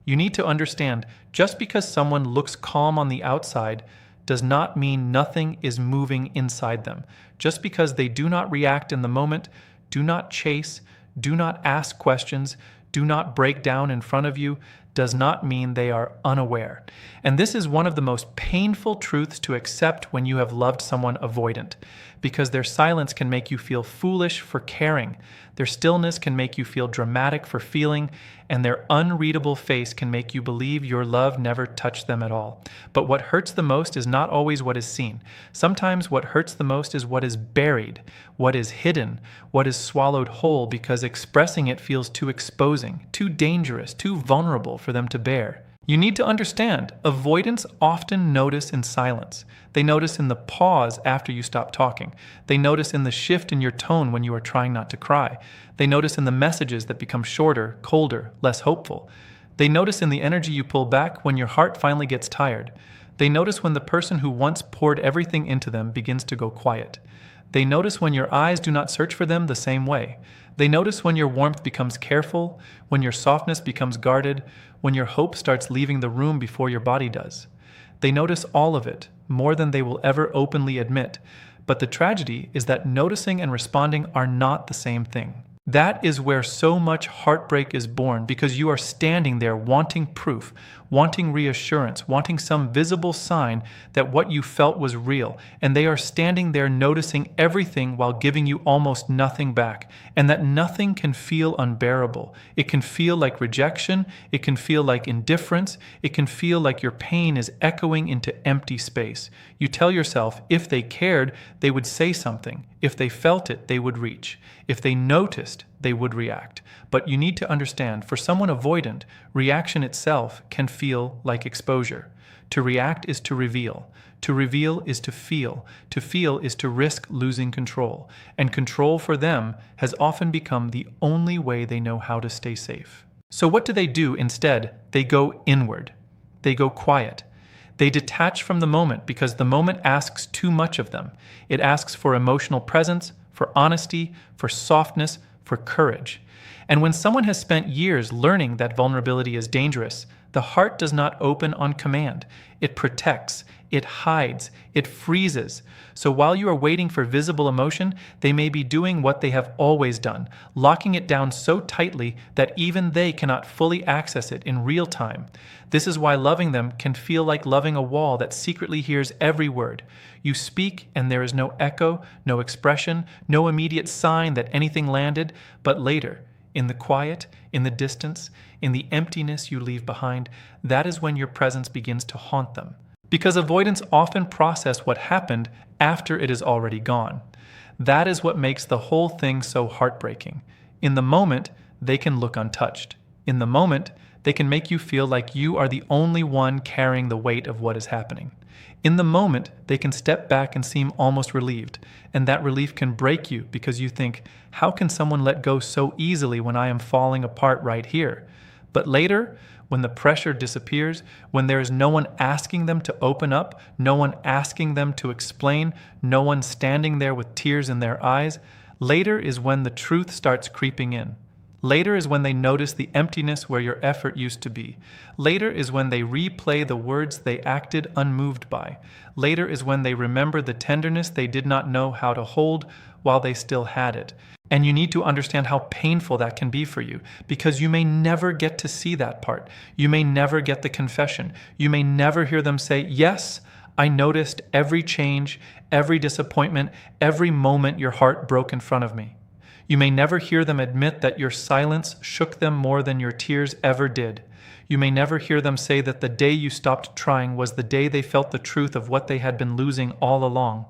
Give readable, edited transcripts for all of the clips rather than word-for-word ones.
You need to understand, just because someone looks calm on the outside does not mean nothing is moving inside them. Just because they do not react in the moment, do not chase, do not ask questions, do not break down in front of you, does not mean they are unaware. And this is one of the most painful truths to accept when you have loved someone avoidant, because their silence can make you feel foolish for caring, their stillness can make you feel dramatic for feeling, and their unreadable face can make you believe your love never touched them at all. But what hurts the most is not always what is seen. Sometimes what hurts the most is what is buried, what is hidden, what is swallowed whole because expressing it feels too exposing, too dangerous, too vulnerable for them to bear. You need to understand, avoidants often notice in silence. They notice in the pause after you stop talking. They notice in the shift in your tone when you are trying not to cry. They notice in the messages that become shorter, colder, less hopeful. They notice in the energy you pull back when your heart finally gets tired. They notice when the person who once poured everything into them begins to go quiet. They notice when your eyes do not search for them the same way. They notice when your warmth becomes careful, when your softness becomes guarded, when your hope starts leaving the room before your body does. They notice all of it, more than they will ever openly admit. But the tragedy is that noticing and responding are not the same thing. That is where so much heartbreak is born, because you are standing there wanting proof, wanting reassurance, wanting some visible sign that what you felt was real, and they are standing there noticing everything while giving you almost nothing back, and that nothing can feel unbearable. It can feel like rejection, it can feel like indifference, it can feel like your pain is echoing into empty space. You tell yourself if they cared, they would say something. If they felt it, they would reach. If they noticed, they would react. But you need to understand, for someone avoidant, reaction itself can feel like exposure. To react is to reveal. To reveal is to feel. To feel is to risk losing control. And control for them has often become the only way they know how to stay safe. So what do? Instead, they go inward. They go quiet. They detach from the moment because the moment asks too much of them. It asks for emotional presence, for honesty, for softness, for courage. And when someone has spent years learning that vulnerability is dangerous, the heart does not open on command. It protects, it hides, it freezes. So while you are waiting for visible emotion, they may be doing what they have always done, locking it down so tightly that even they cannot fully access it in real time. This is why loving them can feel like loving a wall that secretly hears every word. You speak and there is no echo, no expression, no immediate sign that anything landed, but later, in the quiet, in the distance, in the emptiness you leave behind, that is when your presence begins to haunt them. Because avoidants often process what happened after it is already gone. That is what makes the whole thing so heartbreaking. In the moment, they can look untouched. In the moment, they can make you feel like you are the only one carrying the weight of what is happening. In the moment, they can step back and seem almost relieved, and that relief can break you because you think, how can someone let go so easily when I am falling apart right here? But later, when the pressure disappears, when there is no one asking them to open up, no one asking them to explain, no one standing there with tears in their eyes, later is when the truth starts creeping in. Later is when they notice the emptiness where your effort used to be. Later is when they replay the words they acted unmoved by. Later is when they remember the tenderness they did not know how to hold while they still had it. And you need to understand how painful that can be for you, because you may never get to see that part. You may never get the confession. You may never hear them say, yes, I noticed every change, every disappointment, every moment your heart broke in front of me. You may never hear them admit that your silence shook them more than your tears ever did. You may never hear them say that the day you stopped trying was the day they felt the truth of what they had been losing all along.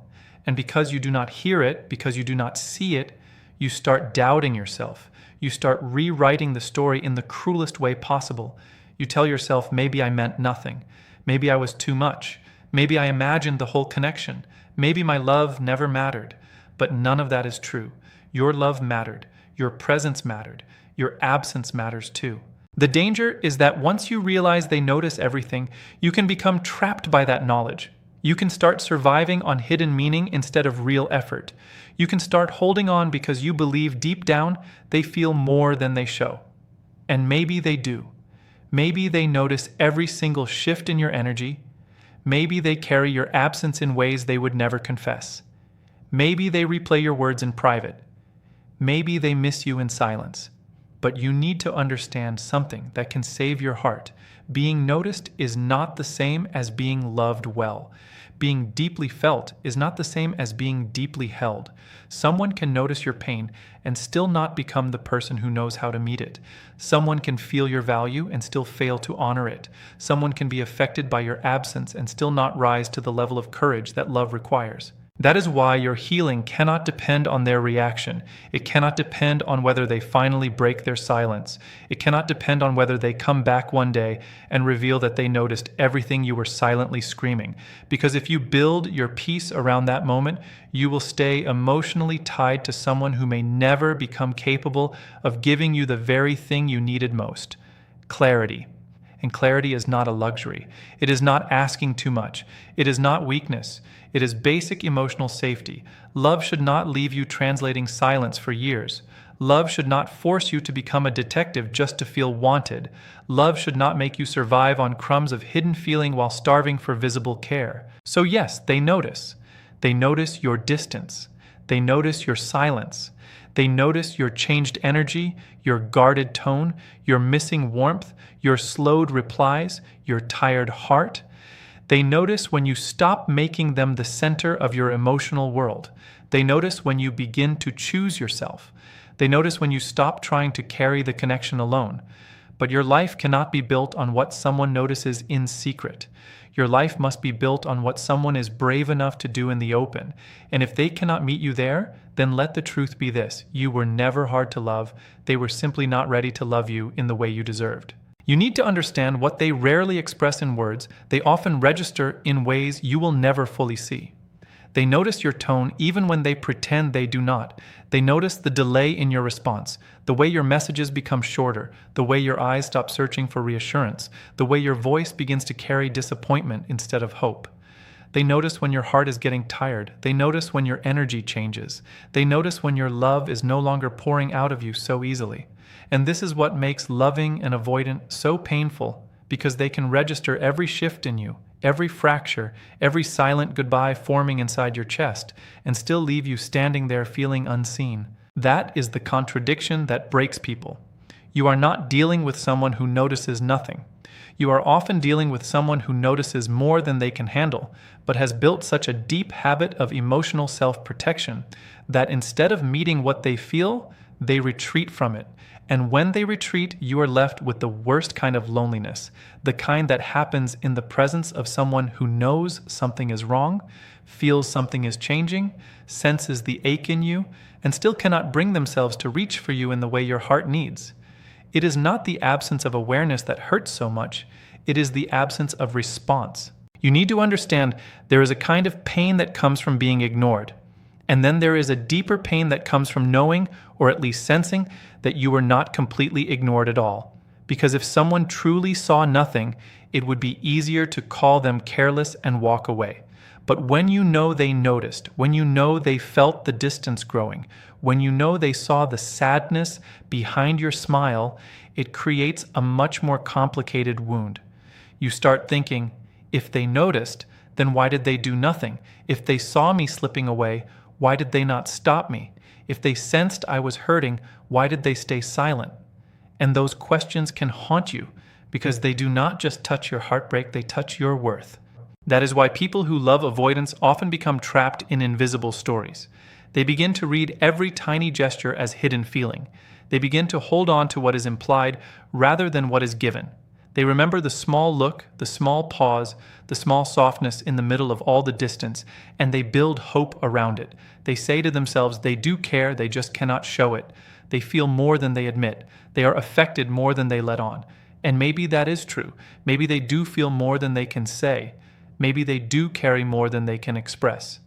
And because you do not hear it, because you do not see it, you start doubting yourself. You start rewriting the story in the cruelest way possible. You tell yourself, maybe I meant nothing. Maybe I was too much. Maybe I imagined the whole connection. Maybe my love never mattered. But none of that is true. Your love mattered. Your presence mattered. Your absence matters too. The danger is that once you realize they notice everything, you can become trapped by that knowledge. You can start surviving on hidden meaning instead of real effort. You can start holding on because you believe deep down they feel more than they show. And maybe they do. Maybe they notice every single shift in your energy. Maybe they carry your absence in ways they would never confess. Maybe they replay your words in private. Maybe they miss you in silence. But you need to understand something that can save your heart. Being noticed is not the same as being loved well. Being deeply felt is not the same as being deeply held. Someone can notice your pain and still not become the person who knows how to meet it. Someone can feel your value and still fail to honor it. Someone can be affected by your absence and still not rise to the level of courage that love requires. That is why your healing cannot depend on their reaction. It cannot depend on whether they finally break their silence. It cannot depend on whether they come back one day and reveal that they noticed everything you were silently screaming. Because if you build your peace around that moment, you will stay emotionally tied to someone who may never become capable of giving you the very thing you needed most: clarity. And clarity is not a luxury. It is not asking too much. It is not weakness. It is basic emotional safety. Love should not leave you translating silence for years. Love should not force you to become a detective just to feel wanted. Love should not make you survive on crumbs of hidden feeling while starving for visible care. So yes, they notice. They notice your distance. They notice your silence. They notice your changed energy, your guarded tone, your missing warmth, your slowed replies, your tired heart. They notice when you stop making them the center of your emotional world. They notice when you begin to choose yourself. They notice when you stop trying to carry the connection alone. But your life cannot be built on what someone notices in secret. Your life must be built on what someone is brave enough to do in the open. And if they cannot meet you there, then let the truth be this: you were never hard to love. They were simply not ready to love you in the way you deserved. You need to understand what they rarely express in words, they often register in ways you will never fully see. They notice your tone even when they pretend they do not. They notice the delay in your response, the way your messages become shorter, the way your eyes stop searching for reassurance, the way your voice begins to carry disappointment instead of hope. They notice when your heart is getting tired. They notice when your energy changes. They notice when your love is no longer pouring out of you so easily. And this is what makes loving and avoidant so painful, because they can register every shift in you, every fracture, every silent goodbye forming inside your chest, and still leave you standing there feeling unseen. That is the contradiction that breaks people. You are not dealing with someone who notices nothing. You are often dealing with someone who notices more than they can handle, but has built such a deep habit of emotional self-protection that instead of meeting what they feel, they retreat from it. And when they retreat, you are left with the worst kind of loneliness, the kind that happens in the presence of someone who knows something is wrong, feels something is changing, senses the ache in you, and still cannot bring themselves to reach for you in the way your heart needs. It is not the absence of awareness that hurts so much, it is the absence of response. You need to understand there is a kind of pain that comes from being ignored. And then there is a deeper pain that comes from knowing, or at least sensing, that you were not completely ignored at all. Because if someone truly saw nothing, it would be easier to call them careless and walk away. But when you know they noticed, when you know they felt the distance growing, when you know they saw the sadness behind your smile, it creates a much more complicated wound. You start thinking, if they noticed, then why did they do nothing? If they saw me slipping away, why did they not stop me? If they sensed I was hurting, why did they stay silent? And those questions can haunt you because they do not just touch your heartbreak, they touch your worth. That is why people who love avoidance often become trapped in invisible stories. They begin to read every tiny gesture as hidden feeling. They begin to hold on to what is implied rather than what is given. They remember the small look, the small pause, the small softness in the middle of all the distance, and they build hope around it. They say to themselves they do care, they just cannot show it. They feel more than they admit. They are affected more than they let on. And maybe that is true. Maybe they do feel more than they can say. Maybe they do carry more than they can express.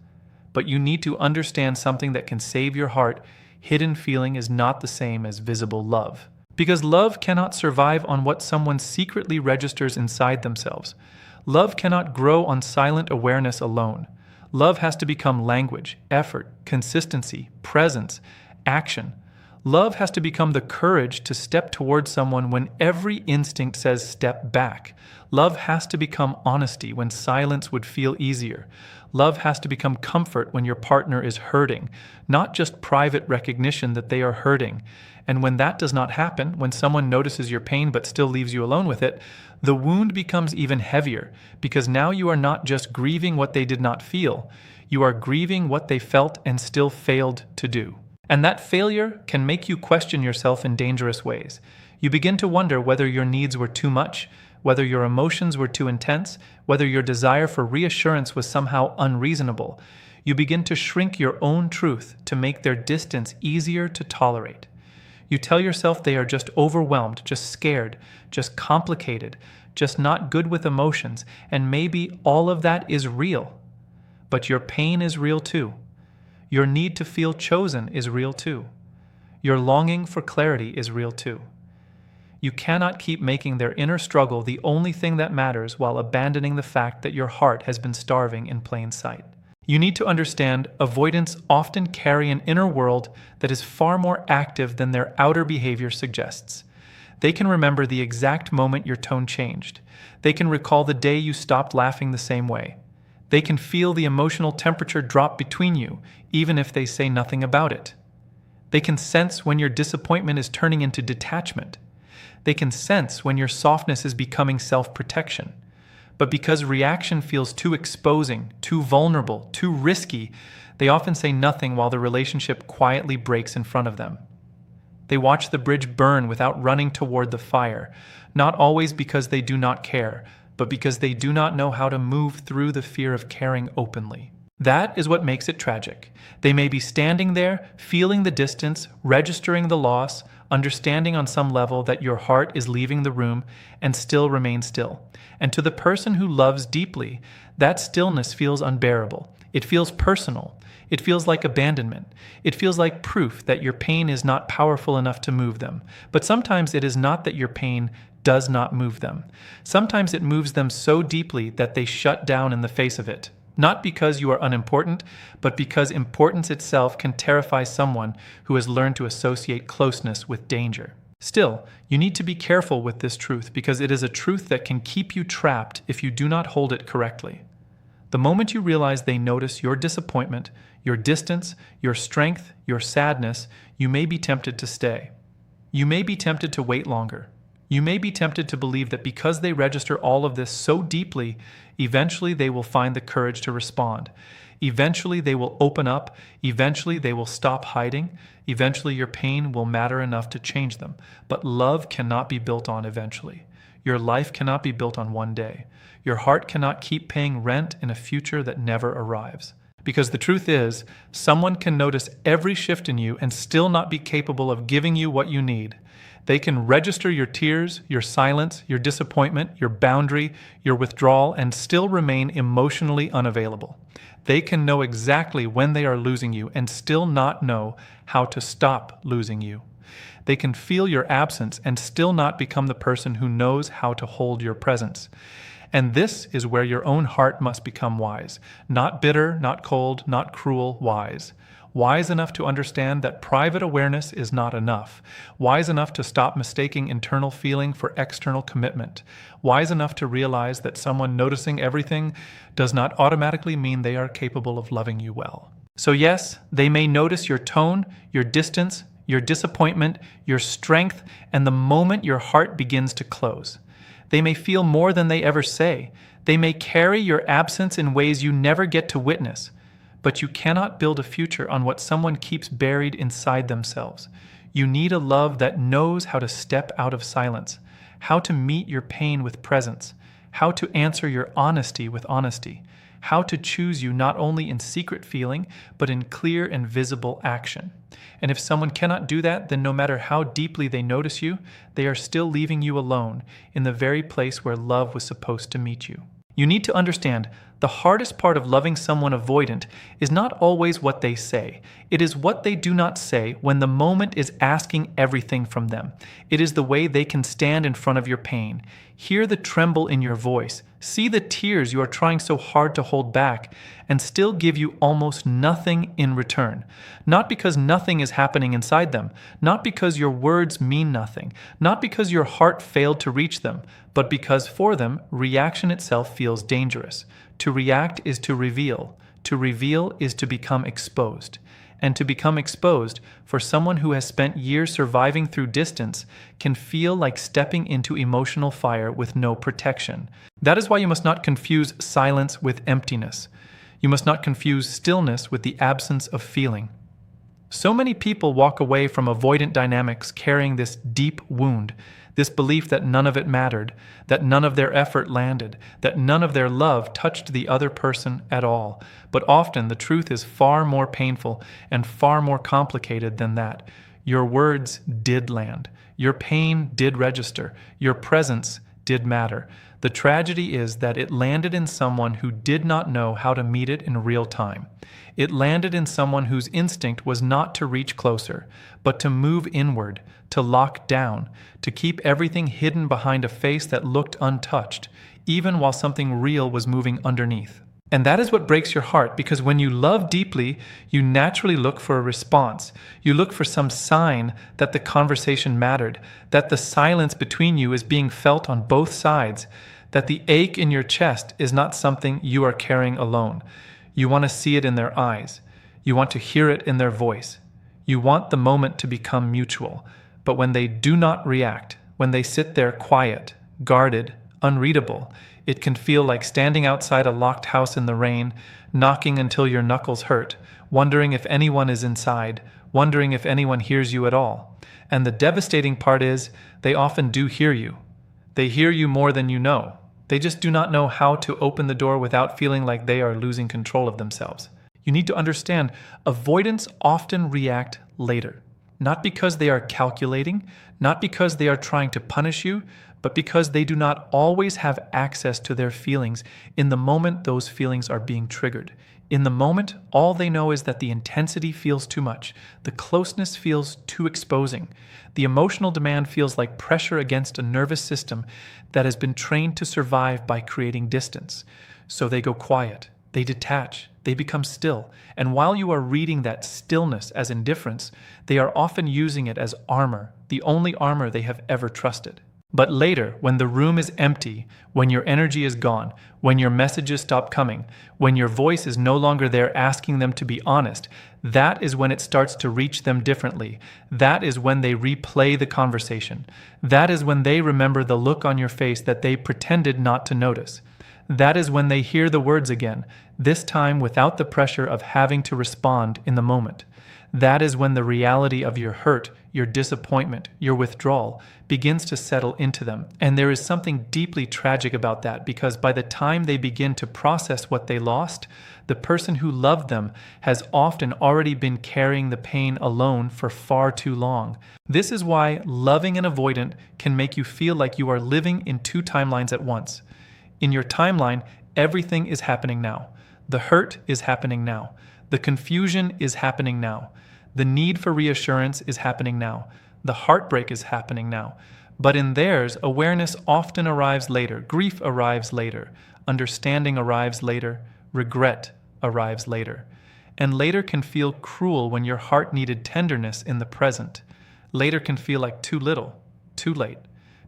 But you need to understand something that can save your heart. Hidden feeling is not the same as visible love. Because love cannot survive on what someone secretly registers inside themselves. Love cannot grow on silent awareness alone. Love has to become language, effort, consistency, presence, action. Love has to become the courage to step towards someone when every instinct says step back. Love has to become honesty when silence would feel easier. Love has to become comfort when your partner is hurting, not just private recognition that they are hurting. And when that does not happen, when someone notices your pain but still leaves you alone with it, the wound becomes even heavier, because now you are not just grieving what they did not feel, you are grieving what they felt and still failed to do. And that failure can make you question yourself in dangerous ways. You begin to wonder whether your needs were too much, whether your emotions were too intense, whether your desire for reassurance was somehow unreasonable. You begin to shrink your own truth to make their distance easier to tolerate. You tell yourself they are just overwhelmed, just scared, just complicated, just not good with emotions, and maybe all of that is real. But your pain is real too. Your need to feel chosen is real too. Your longing for clarity is real too. You cannot keep making their inner struggle the only thing that matters while abandoning the fact that your heart has been starving in plain sight. You need to understand avoidants often carry an inner world that is far more active than their outer behavior suggests. They can remember the exact moment your tone changed. They can recall the day you stopped laughing the same way. They can feel the emotional temperature drop between you, even if they say nothing about it. They can sense when your disappointment is turning into detachment. They can sense when your softness is becoming self-protection. But because reaction feels too exposing, too vulnerable, too risky, they often say nothing while the relationship quietly breaks in front of them. They watch the bridge burn without running toward the fire, not always because they do not care, but because they do not know how to move through the fear of caring openly. That is what makes it tragic. They may be standing there, feeling the distance, registering the loss, understanding on some level that your heart is leaving the room, and still remain still. And to the person who loves deeply, that stillness feels unbearable. It feels personal. It feels like abandonment. It feels like proof that your pain is not powerful enough to move them. But sometimes it is not that your pain does not move them. Sometimes it moves them so deeply that they shut down in the face of it. Not because you are unimportant, but because importance itself can terrify someone who has learned to associate closeness with danger. Still, you need to be careful with this truth because it is a truth that can keep you trapped if you do not hold it correctly. The moment you realize they notice your disappointment, your distance, your strength, your sadness, you may be tempted to stay. You may be tempted to wait longer. You may be tempted to believe that because they register all of this so deeply, eventually they will find the courage to respond. Eventually they will open up. Eventually they will stop hiding. Eventually your pain will matter enough to change them. But love cannot be built on eventually. Your life cannot be built on one day. Your heart cannot keep paying rent in a future that never arrives. Because the truth is, someone can notice every shift in you and still not be capable of giving you what you need. They can register your tears, your silence, your disappointment, your boundary, your withdrawal, and still remain emotionally unavailable. They can know exactly when they are losing you and still not know how to stop losing you. They can feel your absence and still not become the person who knows how to hold your presence. And this is where your own heart must become wise. Not bitter, not cold, not cruel, wise. Wise enough to understand that private awareness is not enough. Wise enough to stop mistaking internal feeling for external commitment. Wise enough to realize that someone noticing everything does not automatically mean they are capable of loving you well. So yes, they may notice your tone, your distance, your disappointment, your strength, and the moment your heart begins to close. They may feel more than they ever say. They may carry your absence in ways you never get to witness. But you cannot build a future on what someone keeps buried inside themselves. You need a love that knows how to step out of silence, how to meet your pain with presence, how to answer your honesty with honesty, how to choose you not only in secret feeling, but in clear and visible action. And if someone cannot do that, then no matter how deeply they notice you, they are still leaving you alone in the very place where love was supposed to meet you. You need to understand, The hardest part of loving someone avoidant is not always what they say. It is what they do not say when the moment is asking everything from them. It is the way they can stand in front of your pain, hear the tremble in your voice, see the tears you are trying so hard to hold back, and still give you almost nothing in return. Not because nothing is happening inside them, not because your words mean nothing, not because your heart failed to reach them, but because for them, reaction itself feels dangerous. To react is to reveal. To reveal is to become exposed. And to become exposed, for someone who has spent years surviving through distance, can feel like stepping into emotional fire with no protection. That is why you must not confuse silence with emptiness. You must not confuse stillness with the absence of feeling. So many people walk away from avoidant dynamics carrying this deep wound, this belief that none of it mattered, that none of their effort landed, that none of their love touched the other person at all. But often the truth is far more painful and far more complicated than that. Your words did land. Your pain did register. Your presence did matter. The tragedy is that it landed in someone who did not know how to meet it in real time. It landed in someone whose instinct was not to reach closer, but to move inward, to lock down, to keep everything hidden behind a face that looked untouched, even while something real was moving underneath. And that is what breaks your heart, because when you love deeply, you naturally look for a response. You look for some sign that the conversation mattered, that the silence between you is being felt on both sides, that the ache in your chest is not something you are carrying alone. You want to see it in their eyes. You want to hear it in their voice. You want the moment to become mutual. But when they do not react, when they sit there quiet, guarded, unreadable, it can feel like standing outside a locked house in the rain, knocking until your knuckles hurt, wondering if anyone is inside, wondering if anyone hears you at all. And the devastating part is, they often do hear you. They hear you more than you know. They just do not know how to open the door without feeling like they are losing control of themselves. You need to understand, avoidants often react later. Not because they are calculating, not because they are trying to punish you, but because they do not always have access to their feelings in the moment those feelings are being triggered. In the moment, all they know is that the intensity feels too much, the closeness feels too exposing, the emotional demand feels like pressure against a nervous system that has been trained to survive by creating distance. So they go quiet, they detach, they become still, and while you are reading that stillness as indifference, they are often using it as armor, the only armor they have ever trusted. But later, when the room is empty, when your energy is gone, when your messages stop coming, when your voice is no longer there asking them to be honest, that is when it starts to reach them differently. That is when they replay the conversation. That is when they remember the look on your face that they pretended not to notice. That is when they hear the words again, this time without the pressure of having to respond in the moment. That is when the reality of your hurt, your disappointment, your withdrawal begins to settle into them. And there is something deeply tragic about that, because by the time they begin to process what they lost, the person who loved them has often already been carrying the pain alone for far too long. This is why loving an avoidant can make you feel like you are living in two timelines at once. In your timeline, everything is happening now. The hurt is happening now. The confusion is happening now. The need for reassurance is happening now. The heartbreak is happening now. But in theirs, awareness often arrives later. Grief arrives later. Understanding arrives later. Regret arrives later. And later can feel cruel when your heart needed tenderness in the present. Later can feel like too little, too late.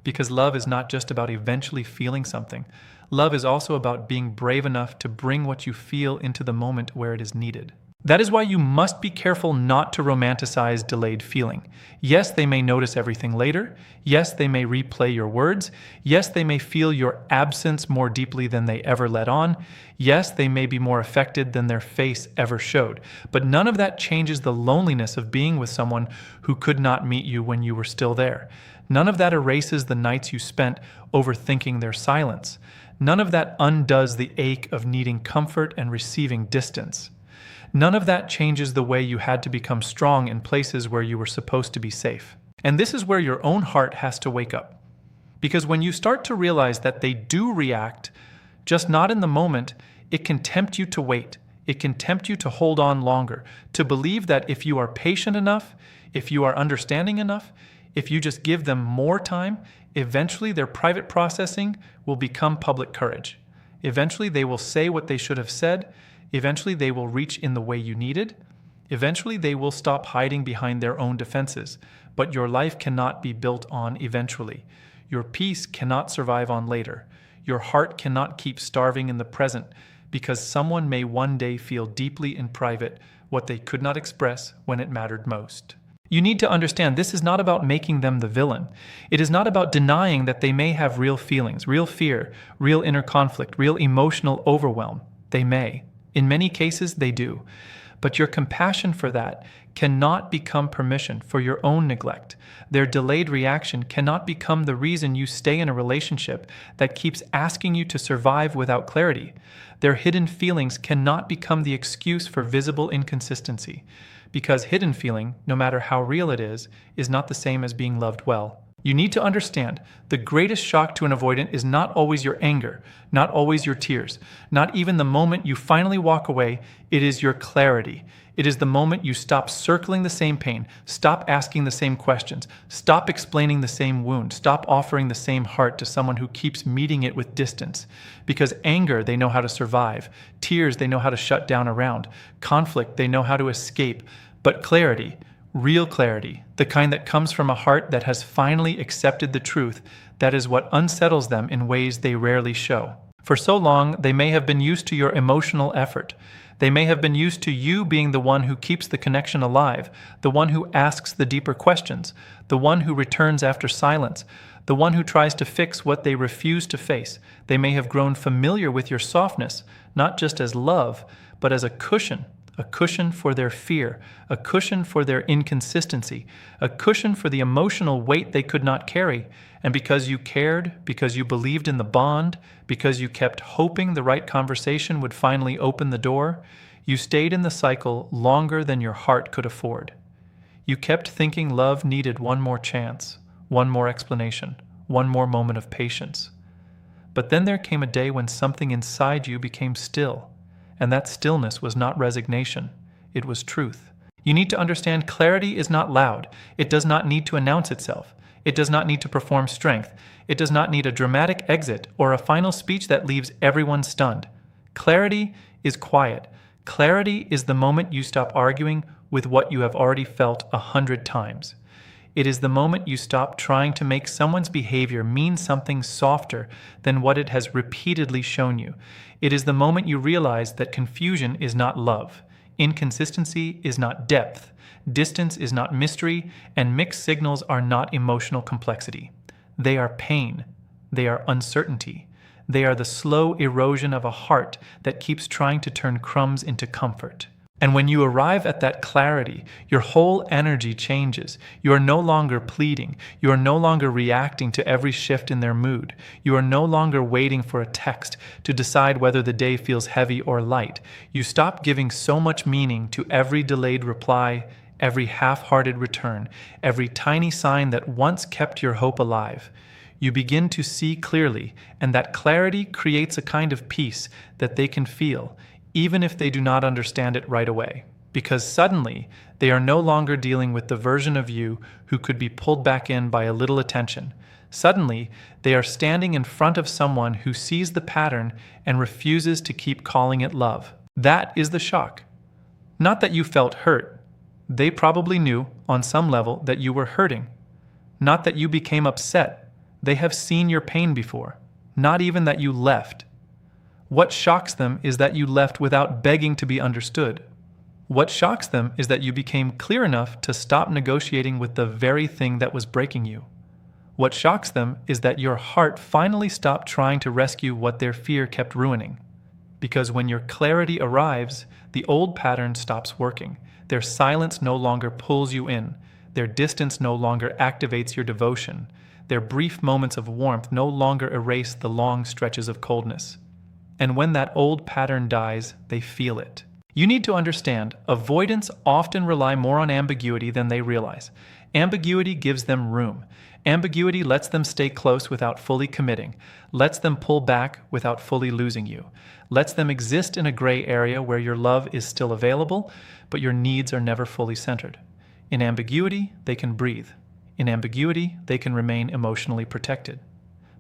Because love is not just about eventually feeling something. Love is also about being brave enough to bring what you feel into the moment where it is needed. That is why you must be careful not to romanticize delayed feeling. Yes, they may notice everything later. Yes, they may replay your words. Yes, they may feel your absence more deeply than they ever let on. Yes, they may be more affected than their face ever showed. But none of that changes the loneliness of being with someone who could not meet you when you were still there. None of that erases the nights you spent overthinking their silence. None of that undoes the ache of needing comfort and receiving distance. None of that changes the way you had to become strong in places where you were supposed to be safe. And this is where your own heart has to wake up. Because when you start to realize that they do react, just not in the moment, It can tempt you to wait. It can tempt you to hold on longer, to believe that if you are patient enough, if you are understanding enough, if you just give them more time, eventually their private processing will become public courage. Eventually they will say what they should have said. Eventually they will reach in the way you needed. Eventually they will stop hiding behind their own defenses. But your life cannot be built on eventually. Your peace cannot survive on later. Your heart cannot keep starving in the present because someone may one day feel deeply in private what they could not express when it mattered most. You need to understand this is not about making them the villain. It is not about denying that they may have real feelings, real fear, real inner conflict, real emotional overwhelm. They may. In many cases, they do. But your compassion for that cannot become permission for your own neglect. Their delayed reaction cannot become the reason you stay in a relationship that keeps asking you to survive without clarity. Their hidden feelings cannot become the excuse for visible inconsistency. Because hidden feeling, no matter how real it is not the same as being loved well. You need to understand, the greatest shock to an avoidant is not always your anger, not always your tears, not even the moment you finally walk away, it is your clarity. It is the moment you stop circling the same pain, stop asking the same questions, stop explaining the same wound, stop offering the same heart to someone who keeps meeting it with distance. Because anger, they know how to survive. Tears, they know how to shut down around. Conflict, they know how to escape. But clarity, real clarity, the kind that comes from a heart that has finally accepted the truth, that is what unsettles them in ways they rarely show. For so long, they may have been used to your emotional effort. They may have been used to you being the one who keeps the connection alive, the one who asks the deeper questions, the one who returns after silence, the one who tries to fix what they refuse to face. They may have grown familiar with your softness, not just as love, but as a cushion for their fear, a cushion for their inconsistency, a cushion for the emotional weight they could not carry. And because you cared, because you believed in the bond, because you kept hoping the right conversation would finally open the door, you stayed in the cycle longer than your heart could afford. You kept thinking love needed one more chance, one more explanation, one more moment of patience. But then there came a day when something inside you became still. And that stillness was not resignation, it was truth. You need to understand clarity is not loud. It does not need to announce itself. It does not need to perform strength. It does not need a dramatic exit or a final speech that leaves everyone stunned. Clarity is quiet. Clarity is the moment you stop arguing with what you have already felt 100 times. It is the moment you stop trying to make someone's behavior mean something softer than what it has repeatedly shown you. It is the moment you realize that confusion is not love, inconsistency is not depth, distance is not mystery, and mixed signals are not emotional complexity. They are pain. They are uncertainty. They are the slow erosion of a heart that keeps trying to turn crumbs into comfort. And when you arrive at that clarity, your whole energy changes. You are no longer pleading. You are no longer reacting to every shift in their mood. You are no longer waiting for a text to decide whether the day feels heavy or light. You stop giving so much meaning to every delayed reply, every half-hearted return, every tiny sign that once kept your hope alive. You begin to see clearly, and that clarity creates a kind of peace that they can feel, even if they do not understand it right away, because suddenly they are no longer dealing with the version of you who could be pulled back in by a little attention. Suddenly, they are standing in front of someone who sees the pattern and refuses to keep calling it love. That is the shock. Not that you felt hurt. They probably knew, on some level, that you were hurting. Not that you became upset. They have seen your pain before. Not even that you left. What shocks them is that you left without begging to be understood. What shocks them is that you became clear enough to stop negotiating with the very thing that was breaking you. What shocks them is that your heart finally stopped trying to rescue what their fear kept ruining. Because when your clarity arrives, the old pattern stops working. Their silence no longer pulls you in. Their distance no longer activates your devotion. Their brief moments of warmth no longer erase the long stretches of coldness. And when that old pattern dies, they feel it. You need to understand, avoidants often rely more on ambiguity than they realize. Ambiguity gives them room. Ambiguity lets them stay close without fully committing, lets them pull back without fully losing you, lets them exist in a gray area where your love is still available, but your needs are never fully centered. In ambiguity, they can breathe. In ambiguity, they can remain emotionally protected.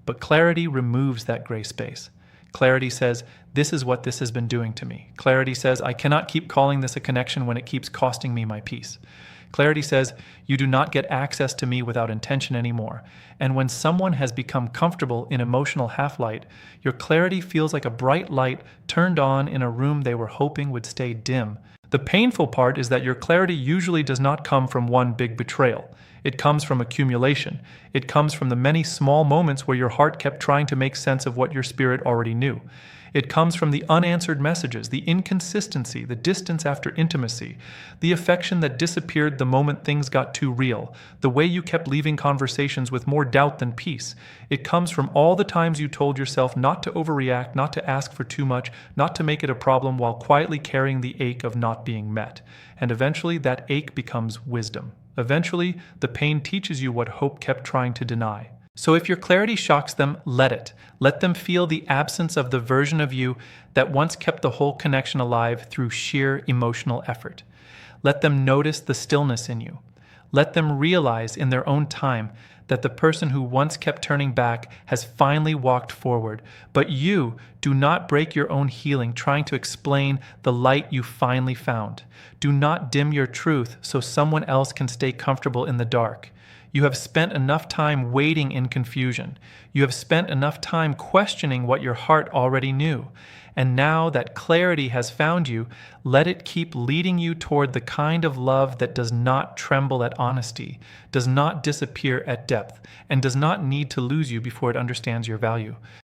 But clarity removes that gray space. Clarity says, this is what this has been doing to me. Clarity says, I cannot keep calling this a connection when it keeps costing me my peace. Clarity says, you do not get access to me without intention anymore. And when someone has become comfortable in emotional half-light, your clarity feels like a bright light turned on in a room they were hoping would stay dim. The painful part is that your clarity usually does not come from one big betrayal. It comes from accumulation. It comes from the many small moments where your heart kept trying to make sense of what your spirit already knew. It comes from the unanswered messages, the inconsistency, the distance after intimacy, the affection that disappeared the moment things got too real, the way you kept leaving conversations with more doubt than peace. It comes from all the times you told yourself not to overreact, not to ask for too much, not to make it a problem while quietly carrying the ache of not being met. And eventually that ache becomes wisdom. Eventually, the pain teaches you what hope kept trying to deny. So if your clarity shocks them, let it. Let them feel the absence of the version of you that once kept the whole connection alive through sheer emotional effort. Let them notice the stillness in you. Let them realize in their own time that the person who once kept turning back has finally walked forward. But you do not break your own healing trying to explain the light you finally found. Do not dim your truth so someone else can stay comfortable in the dark. You have spent enough time waiting in confusion. You have spent enough time questioning what your heart already knew. And now that clarity has found you, let it keep leading you toward the kind of love that does not tremble at honesty, does not disappear at depth, and does not need to lose you before it understands your value.